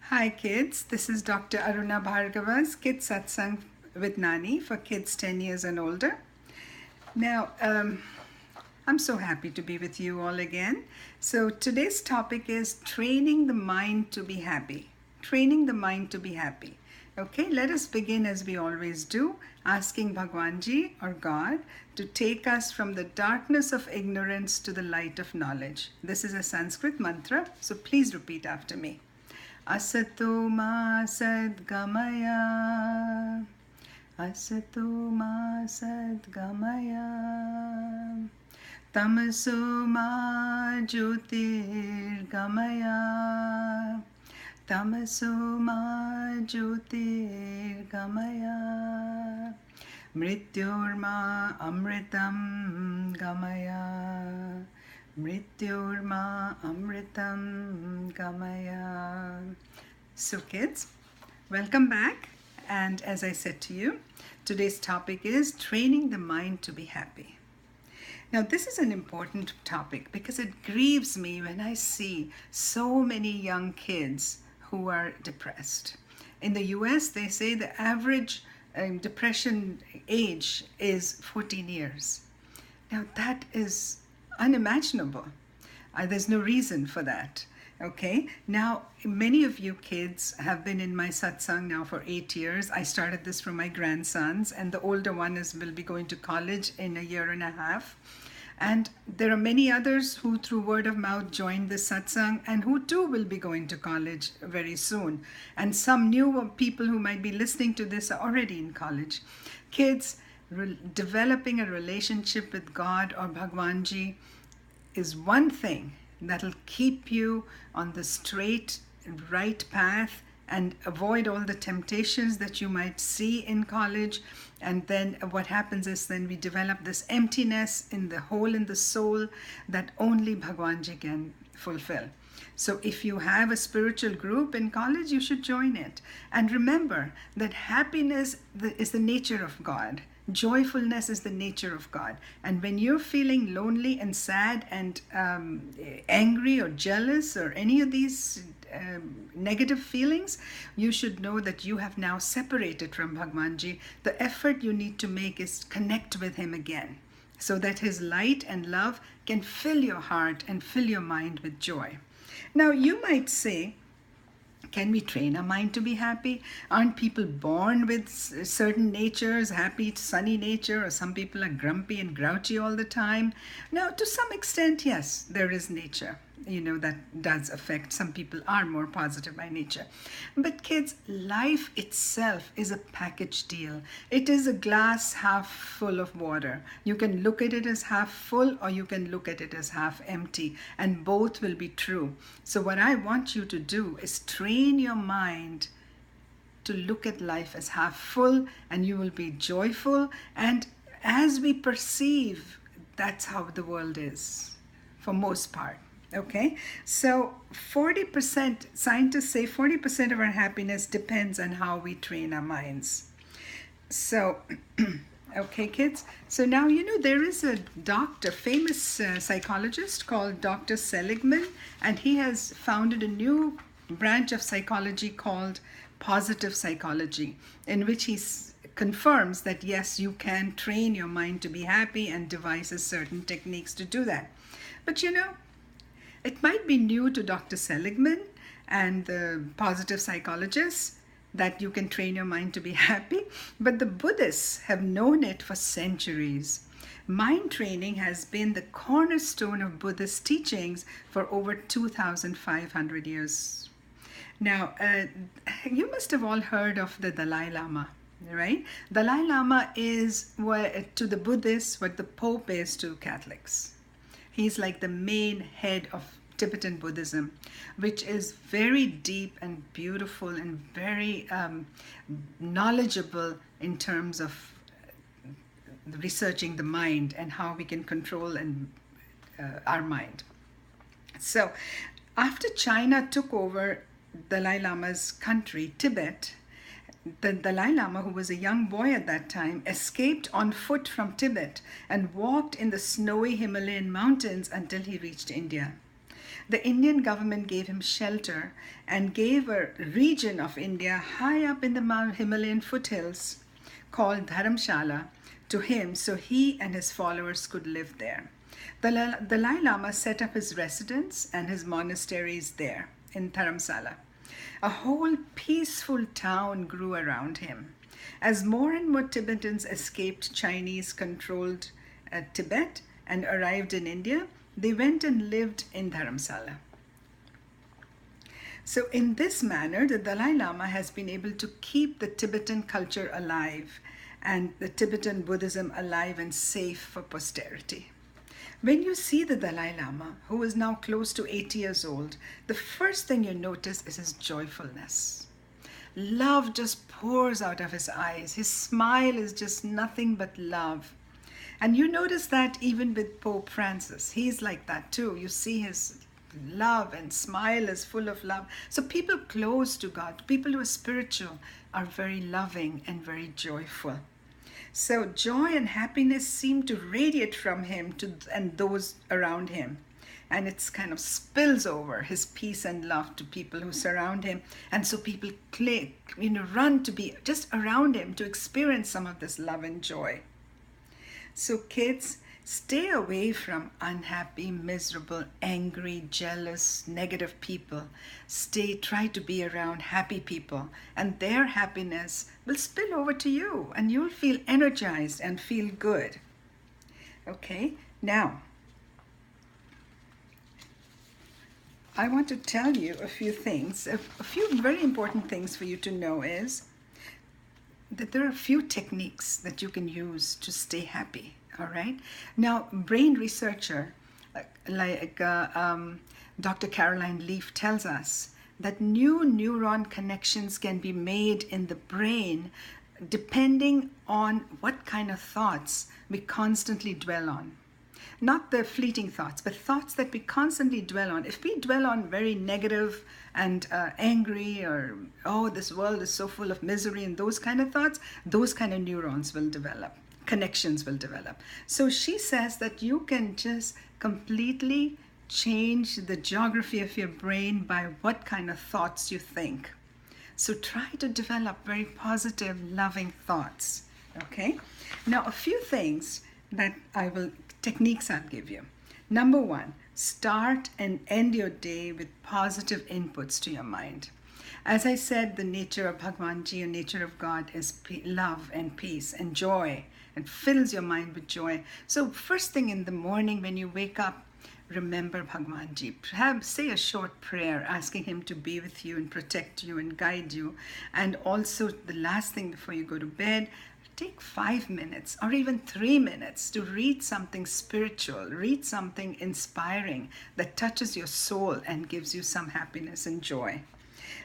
Hi kids, this is Dr. Aruna Bhargava's Kids Satsang with Nani for kids 10 years and older. Now, I'm so happy to be with you all again. So today's topic is training the mind to be happy. Training the mind to be happy. Okay, let us begin as we always do, asking Bhagwanji or God to take us from the darkness of ignorance to the light of knowledge. This is a Sanskrit mantra, so please repeat after me. Asato ma sadgamaya, asato ma sadgamaya, tamaso ma jyotirgamaya, tamaso ma jyotirgamaya, mrityorma amritam gamaya. Mrityorma amritam gamaya. So kids, welcome back. And as I said to you, today's topic is training the mind to be happy. Now this is an important topic because it grieves me when I see so many young kids who are depressed. In the US, they say the average depression age is 14 years. Now that is unimaginable. There's no reason for that. Okay, now many of you kids have been in my satsang now for 8 years. I started this for my grandsons, and the older one will be going to college in a year and a half. And there are many others who through word of mouth joined the satsang and who too will be going to college very soon. And some new people who might be listening to this are already in college. Kids, developing a relationship with God or Bhagwanji is one thing that'll keep you on the straight, right path and avoid all the temptations that you might see in college. And then what happens is then we develop this emptiness in the hole in the soul that only Bhagwanji can fulfill. So if you have a spiritual group in college, you should join it. And remember that happiness is the nature of God. Joyfulness is the nature of God. And when you're feeling lonely and sad and angry or jealous or any of these negative feelings, you should know that you have now separated from Bhagwanji. The effort you need to make is connect with him again so that his light and love can fill your heart and fill your mind with joy. Now you might say, can we train our mind to be happy? Aren't people born with certain natures, happy, sunny nature, or some people are grumpy and grouchy all the time? Now, to some extent, yes, there is nature. That does affect. Some people are more positive by nature. But kids, life itself is a package deal. It is a glass half full of water. You can look at it as half full or you can look at it as half empty, and both will be true. So what I want you to do is train your mind to look at life as half full, and you will be joyful. And as we perceive, that's how the world is for most part. Okay, so 40%, scientists say 40% of our happiness depends on how we train our minds. So, okay kids, so now there is a doctor, famous psychologist called Dr. Seligman, and he has founded a new branch of psychology called positive psychology, in which he confirms that yes, you can train your mind to be happy and devises certain techniques to do that. But it might be new to Dr. Seligman and the positive psychologists that you can train your mind to be happy, but the Buddhists have known it for centuries. Mind training has been the cornerstone of Buddhist teachings for over 2,500 years. Now, you must have all heard of the Dalai Lama, right? Dalai Lama is to the Buddhists what the Pope is to Catholics. He's like the main head of Tibetan Buddhism, which is very deep and beautiful and very knowledgeable in terms of researching the mind and how we can control our mind. So after China took over Dalai Lama's country, Tibet, the Dalai Lama, who was a young boy at that time, escaped on foot from Tibet and walked in the snowy Himalayan mountains until he reached India. The Indian government gave him shelter and gave a region of India high up in the Mount Himalayan foothills called Dharamshala to him so he and his followers could live there. The Dalai Lama set up his residence and his monasteries there in Dharamsala. A whole peaceful town grew around him. As more and more Tibetans escaped Chinese-controlled Tibet and arrived in India, they went and lived in Dharamsala. So in this manner, the Dalai Lama has been able to keep the Tibetan culture alive and the Tibetan Buddhism alive and safe for posterity. When you see the Dalai Lama, who is now close to 80 years old, the first thing you notice is his joyfulness. Love just pours out of his eyes. His smile is just nothing but love. And you notice that even with Pope Francis, he's like that too. You see his love and smile is full of love. So people close to God, people who are spiritual, are very loving and very joyful. So joy and happiness seem to radiate from him and those around him. And it's kind of spills over his peace and love to people who surround him. And so people run to be just around him to experience some of this love and joy. So kids, stay away from unhappy, miserable, angry, jealous, negative people. Try to be around happy people, and their happiness will spill over to you and you'll feel energized and feel good. Okay, now I want to tell you a few things. A few very important things for you to know is that there are a few techniques that you can use to stay happy. All right. Now, brain researcher like Dr. Caroline Leaf tells us that new neuron connections can be made in the brain depending on what kind of thoughts we constantly dwell on. Not the fleeting thoughts, but thoughts that we constantly dwell on. If we dwell on very negative and angry or, oh, this world is so full of misery and those kind of thoughts, those kind of neurons will develop. Connections will develop. So she says that you can just completely change the geography of your brain by what kind of thoughts you think. So try to develop very positive, loving thoughts. Okay? Now, a few things techniques I'll give you. Number one, start and end your day with positive inputs to your mind. As I said, the nature of Bhagwanji and nature of God is love and peace and joy, and fills your mind with joy. So first thing in the morning when you wake up, remember Bhagwanji. Say a short prayer asking him to be with you and protect you and guide you. And also the last thing before you go to bed, take 5 minutes or even 3 minutes to read something spiritual, read something inspiring that touches your soul and gives you some happiness and joy.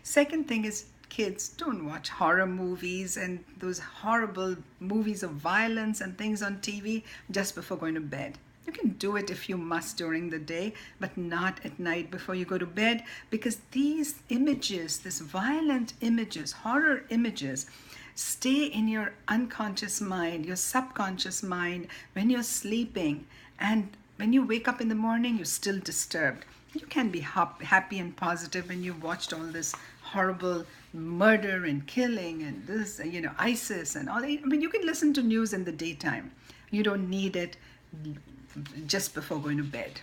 Second thing is, kids, don't watch horror movies and those horrible movies of violence and things on TV just before going to bed. You can do it if you must during the day, but not at night before you go to bed, because these images, these violent images, horror images, stay in your unconscious mind, your subconscious mind when you're sleeping. And when you wake up in the morning, you're still disturbed. You can be happy and positive when you've watched all this horrible murder and killing and this, ISIS and all. I mean, you can listen to news in the daytime. You don't need it just before going to bed.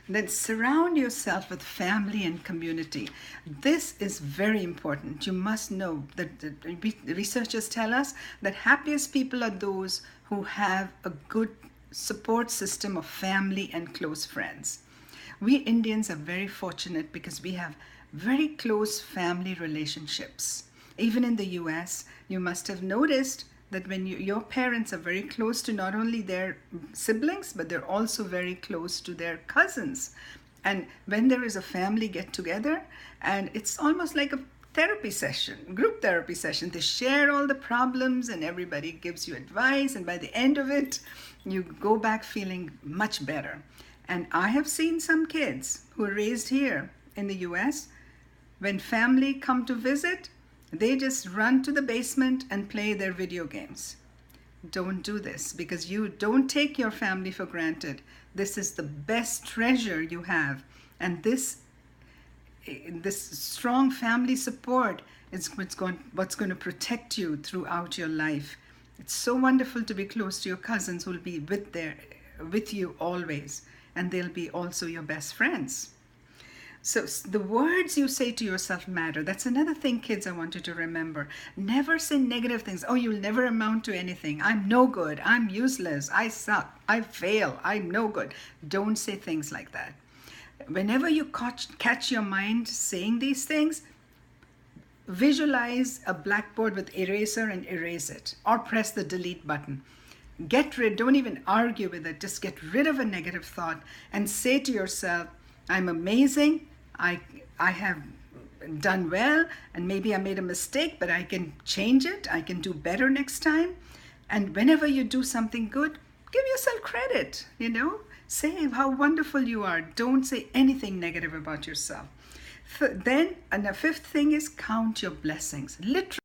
Then surround yourself with family and community. This is very important. You must know that the researchers tell us that happiest people are those who have a good support system of family and close friends. We Indians are very fortunate because we have very close family relationships. Even in the US, you must have noticed that when your parents are very close to not only their siblings, but they're also very close to their cousins. And when there is a family get together, and it's almost like a therapy session, group therapy session, they share all the problems and everybody gives you advice. And by the end of it, you go back feeling much better. And I have seen some kids who are raised here in the US, when family come to visit, they just run to the basement and play their video games. Don't do this, because you don't take your family for granted. This is the best treasure you have. And this strong family support is what's going to protect you throughout your life. It's so wonderful to be close to your cousins who will be with you always, and they'll be also your best friends. So the words you say to yourself matter. That's another thing, kids, I want you to remember. Never say negative things. Oh, you'll never amount to anything. I'm no good. I'm useless. I suck. I fail. I'm no good. Don't say things like that. Whenever you catch your mind saying these things, visualize a blackboard with eraser and erase it, or press the delete button. Don't even argue with it. Just get rid of a negative thought and say to yourself, I'm amazing. I have done well, and maybe I made a mistake, but I can change it. I can do better next time. And whenever you do something good, give yourself credit, Say how wonderful you are. Don't say anything negative about yourself. And the fifth thing is count your blessings. Literally.